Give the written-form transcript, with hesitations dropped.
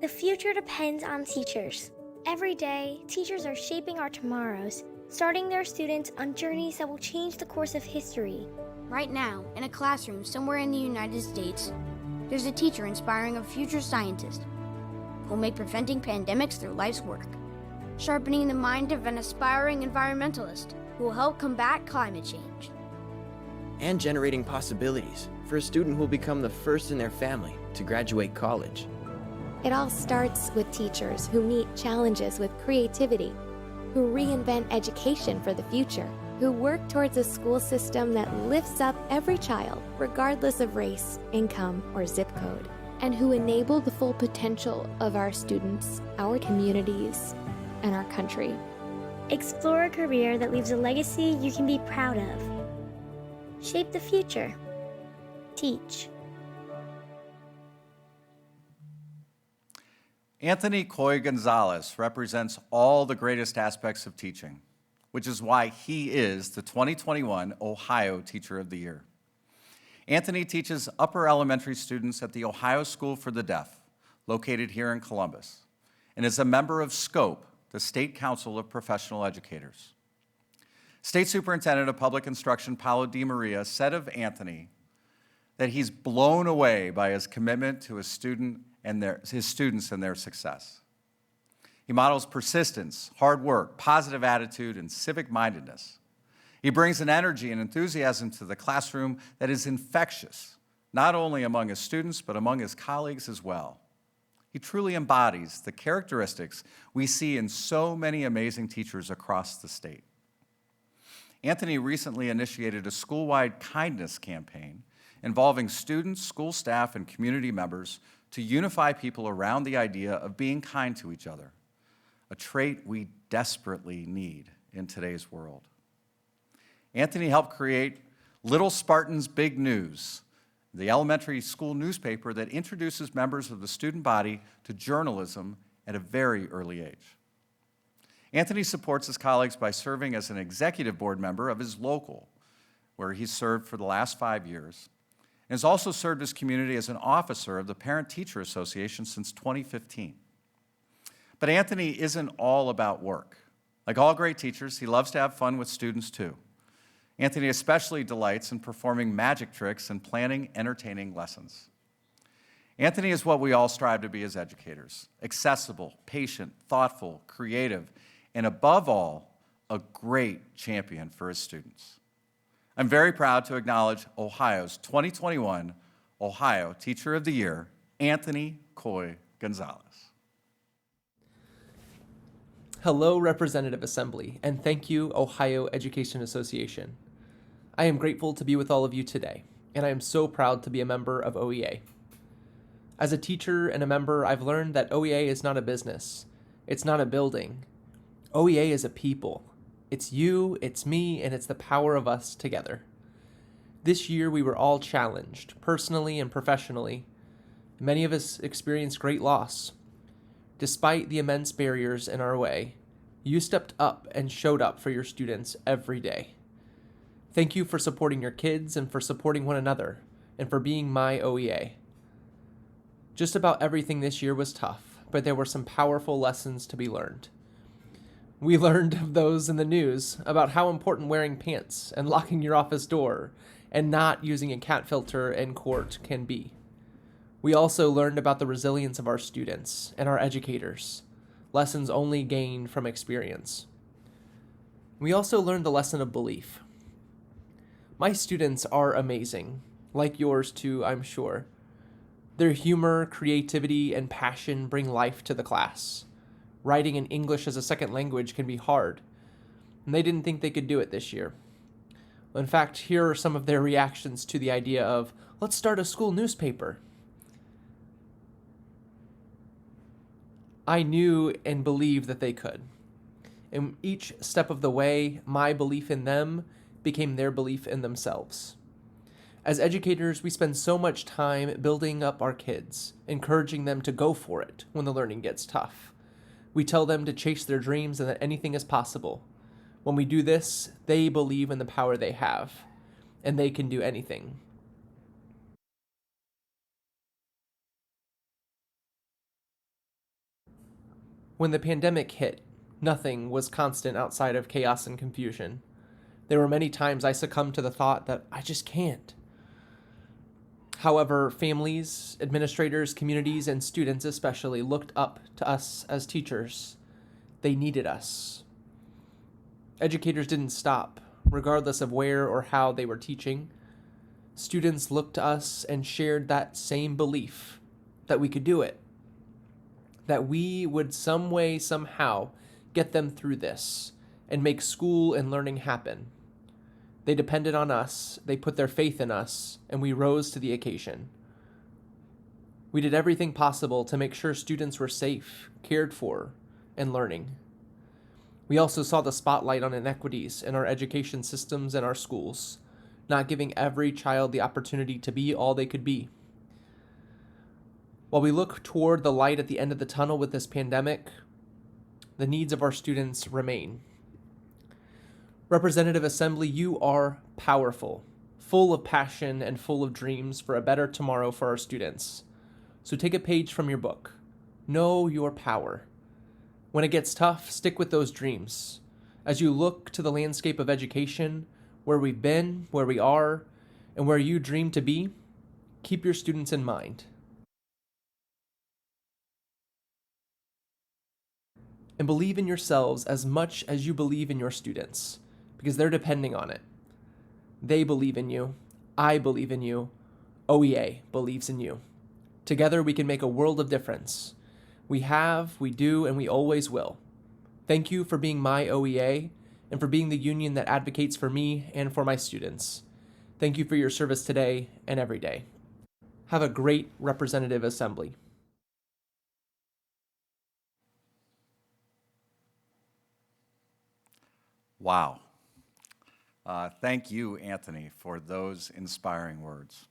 The future depends on teachers. Every day, teachers are shaping our tomorrows, starting their students on journeys that will change the course of history. Right now, in a classroom somewhere in the United States, there's a teacher inspiring a future scientist who'll make preventing pandemics their life's work, sharpening the mind of an aspiring environmentalist who will help combat climate change, and generating possibilities for a student who will become the first in their family to graduate college. It all starts with teachers who meet challenges with creativity, who reinvent education for the future, who work towards a school system that lifts up every child, regardless of race, income, or zip code, and who enable the full potential of our students, our communities, and our country. Explore a career that leaves a legacy you can be proud of. Shape the future. Teach. Anthony Coy Gonzalez represents all the greatest aspects of teaching, which is why he is the 2021 Ohio Teacher of the Year. Anthony teaches upper elementary students at the Ohio School for the Deaf, located here in Columbus, and is a member of SCOPE, the State Council of Professional Educators. State Superintendent of Public Instruction Paulo DeMaria said of Anthony that he's blown away by his commitment to his students and their success. He models persistence, hard work, positive attitude, and civic-mindedness. He brings an energy and enthusiasm to the classroom that is infectious, not only among his students, but among his colleagues as well. He truly embodies the characteristics we see in so many amazing teachers across the state. Anthony recently initiated a school-wide kindness campaign involving students, school staff, and community members to unify people around the idea of being kind to each other, a trait we desperately need in today's world. Anthony helped create Little Spartans Big News, the elementary school newspaper that introduces members of the student body to journalism at a very early age. Anthony supports his colleagues by serving as an executive board member of his local, where he's served for the last 5 years, and has also served his community as an officer of the Parent-Teacher Association since 2015. But Anthony isn't all about work. Like all great teachers, he loves to have fun with students too. Anthony especially delights in performing magic tricks and planning entertaining lessons. Anthony is what we all strive to be as educators: accessible, patient, thoughtful, creative, and above all, a great champion for his students. I'm very proud to acknowledge Ohio's 2021 Ohio Teacher of the Year, Anthony Coy Gonzalez. Hello, Representative Assembly, and thank you, Ohio Education Association. I am grateful to be with all of you today, and I am so proud to be a member of OEA. As a teacher and a member, I've learned that OEA is not a business. It's not a building. OEA is a people. It's you, it's me, and it's the power of us together. This year, we were all challenged, personally and professionally. Many of us experienced great loss. Despite the immense barriers in our way, you stepped up and showed up for your students every day. Thank you for supporting your kids and for supporting one another, and for being my OEA. Just about everything this year was tough, but there were some powerful lessons to be learned. We learned of those in the news about how important wearing pants and locking your office door and not using a cat filter in court can be. We also learned about the resilience of our students and our educators, lessons only gained from experience. We also learned the lesson of belief. My students are amazing, like yours too, I'm sure. Their humor, creativity, and passion bring life to the class. Writing in English as a second language can be hard, and they didn't think they could do it this year. In fact, here are some of their reactions to the idea of, let's start a school newspaper. I knew and believed that they could. And each step of the way, my belief in them became their belief in themselves. As educators, we spend so much time building up our kids, encouraging them to go for it when the learning gets tough. We tell them to chase their dreams and that anything is possible. When we do this, they believe in the power they have, and they can do anything. When the pandemic hit, nothing was constant outside of chaos and confusion. There were many times I succumbed to the thought that I just can't. However, families, administrators, communities, and students especially looked up to us as teachers. They needed us. Educators didn't stop, regardless of where or how they were teaching. Students looked to us and shared that same belief that we could do it, that we would some way, somehow get them through this and make school and learning happen. They depended on us, they put their faith in us, and we rose to the occasion. We did everything possible to make sure students were safe, cared for, and learning. We also saw the spotlight on inequities in our education systems and our schools, not giving every child the opportunity to be all they could be. While we look toward the light at the end of the tunnel with this pandemic, the needs of our students remain. Representative Assembly, you are powerful, full of passion and full of dreams for a better tomorrow for our students. So take a page from your book. Know your power. When it gets tough, stick with those dreams. As you look to the landscape of education, where we've been, where we are, and where you dream to be, keep your students in mind. And believe in yourselves as much as you believe in your students, because they're depending on it. They believe in you. I believe in you. OEA believes in you. Together we can make a world of difference. We have, we do, and we always will. Thank you for being my OEA and for being the union that advocates for me and for my students. Thank you for your service today and every day. Have a great Representative Assembly. Wow. Thank you, Anthony, for those inspiring words.